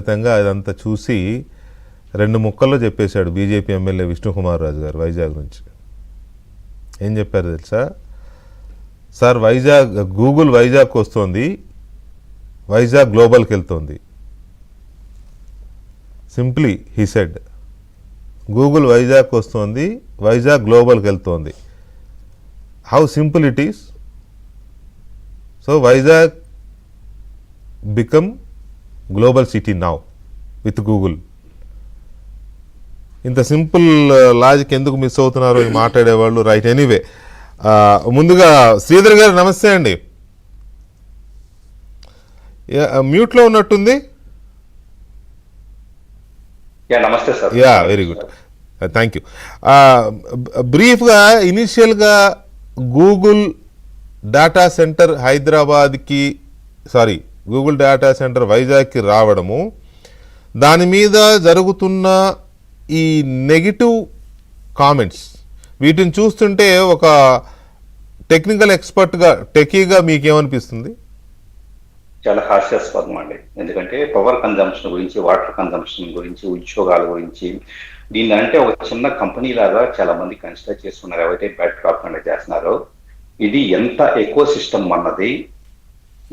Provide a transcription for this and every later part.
రహితంగా అదంతా చూసి 2 ముక్కల్లో చెప్పేశాడు బీజేపీ ఎమ్మెల్యే విష్ణుకుమార్ రాజు గారు వైజాగ్ నుంచి. ఏం చెప్పారు తెలుసా? సార్ గూగుల్ వైజాగ్కి వస్తుంది, వైజాగ్ గ్లోబల్కి వెళ్తుంది. సింప్లీ హీ సెడ్, గూగుల్ వైజాగ్కి వస్తుంది, వైజాగ్ గ్లోబల్కి వెళ్తుంది. How simple it is. So Vizag become global city now with Google. ఇంత సింపుల్ లాజిక్ ఎందుకు మిస్ అవుతున్నారో ఈ మాట్లాడేవాళ్ళు. రైట్, ఎనీవే ముందుగా శ్రీధర్ గారు నమస్తే అండి. మ్యూట్లో ఉన్నట్టుంది. నమస్తే sir. Very good, thank you. బ్రీఫ్గా ఇనిషియల్గా Google data centre Google data centre వైజాగ్కి రావడము, దాని మీద జరుగుతున్న ఈ నెగిటివ్ కామెంట్స్, వీటిని చూస్తుంటే ఒక టెక్నికల్ ఎక్స్పర్ట్గా, టెకీగా మీకేమనిపిస్తుంది? చాలా హాస్యాస్పదం అండి. ఎందుకంటే పవర్ కన్జంప్షన్ గురించి, వాటర్ కన్జంప్షన్ గురించి, ఉద్యోగాల గురించి, దీన్ని అంటే ఒక చిన్న కంపెనీ లాగా చాలా మంది కన్సిడర్ చేస్తున్నారు. ఎవరైతే బ్యాడ్ ప్రాపగండా చేస్తున్నారో, ఇది ఎంత ఎకో సిస్టమ్ అన్నది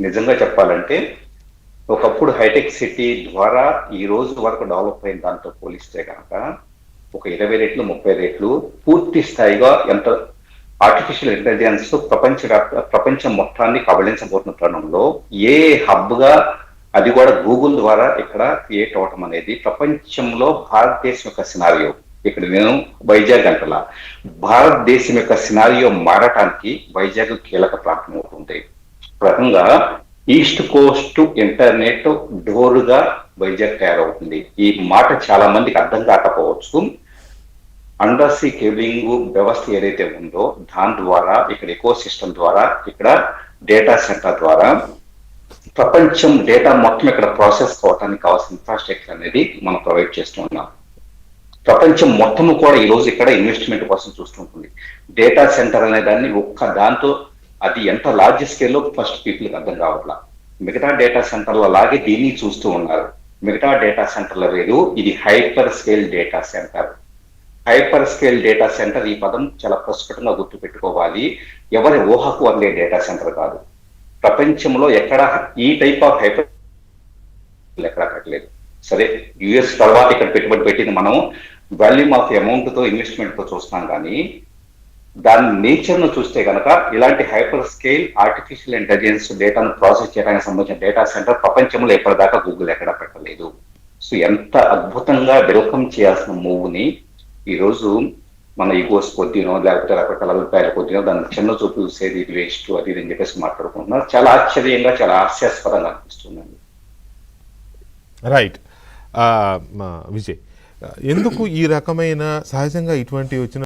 నిజంగా చెప్పాలంటే ఒకప్పుడు హైటెక్ సిటీ ద్వారా ఈ రోజు వరకు డెవలప్ అయిన దాంతో పోలిస్తే కనుక ఒక 20 రెట్లు 30 రెట్లు పూర్తి స్థాయిగా ఎంత ఆర్టిఫిషియల్ ఇంటెలిజెన్స్ ప్రపంచం మొత్తాన్ని కబళించబోతున్న తరుణంలో ఏ హబ్గా అది కూడా గూగుల్ ద్వారా ఇక్కడ క్రియేట్ అవటం అనేది ప్రపంచంలో భారతదేశం యొక్క సినారియో, ఇక్కడ నేను వైజాగ్ అంటలా, భారతదేశం యొక్క సినారియో మారటానికి వైజాగ్ కీలక ప్రాంతం అవుతుంది. ప్రకంగా ఈస్ట్ కోస్ట్ ఇంటర్నెట్ డోరుగా వైజాగ్ తయారవుతుంది. ఈ మాట చాలా మందికి అర్థం కాకపోవచ్చు. అండర్ సీ కేబులింగ్ వ్యవస్థ ఏదైతే ఉందో దాని ద్వారా, ఇక్కడ ఎకో సిస్టమ్ ద్వారా, ఇక్కడ డేటా సెంటర్ ద్వారా ప్రపంచం డేటా మొత్తం ఇక్కడ ప్రాసెస్ కావడానికి కావాల్సిన ఇన్ఫ్రాస్ట్రక్చర్ అనేది మనం ప్రొవైడ్ చేస్తున్నాం. ప్రపంచం మొత్తము కూడా ఈ రోజు ఇక్కడ ఇన్వెస్ట్మెంట్ కోసం చూస్తుంటుంది. డేటా సెంటర్ అనే దాన్ని ఒక్క దాంతో అది ఎంత లార్జ్ స్కేల్లో ఫస్ట్ పీపుల్కి అర్థం కావట్లా. మిగతా డేటా సెంటర్ల లాగే దీన్ని చూస్తూ ఉన్నారు. మిగతా డేటా సెంటర్ల వేరు, ఇది hyper scale data centre. Hyper scale data centre, ఈ పదం చాలా ప్రస్ఫుటంగా గుర్తుపెట్టుకోవాలి. ఎవరి ఊహకు అందే డేటా సెంటర్ కాదు. ప్రపంచంలో ఎక్కడ ఈ టైప్ ఆఫ్ హైపర్ ఎక్కడా కట్టలేదు. సరే, యుఎస్ తర్వాత ఇక్కడ పెట్టుబడి పెట్టింది మనం వాల్యూమ్ ఆఫ్ అమౌంట్ తో, ఇన్వెస్ట్మెంట్ తో చూస్తాం. కానీ దాని నేచర్ ను చూస్తే కనుక ఇలాంటి హైపర్ స్కేల్ ఆర్టిఫిషియల్ ఇంటెలిజెన్స్ డేటాను ప్రాసెస్ చేయడానికి సంబంధించిన డేటా సెంటర్ ప్రపంచంలో ఎప్పటిదాకా గూగుల్ ఎక్కడ పెట్టలేదు. సో ఎంత అద్భుతంగా వెల్కమ్ చేయాల్సిన మూవ్ని ఈరోజు మన ఈగోస్ కొద్దినో లేకపోతే రకరకాల అభిప్రాయాల కొద్దినో దాన్ని చిన్న చూపు చూసేది, ఇది వేస్ట్, అది ఇది అని చెప్పేసి మాట్లాడుకుంటున్నారు. చాలా ఆశ్చర్యంగా, చాలా హాస్యాస్పదంగా అనిపిస్తుందండి. రైట్. విజయ్, ఎందుకు ఈ రకమైన సహజంగా ఇటువంటి వచ్చిన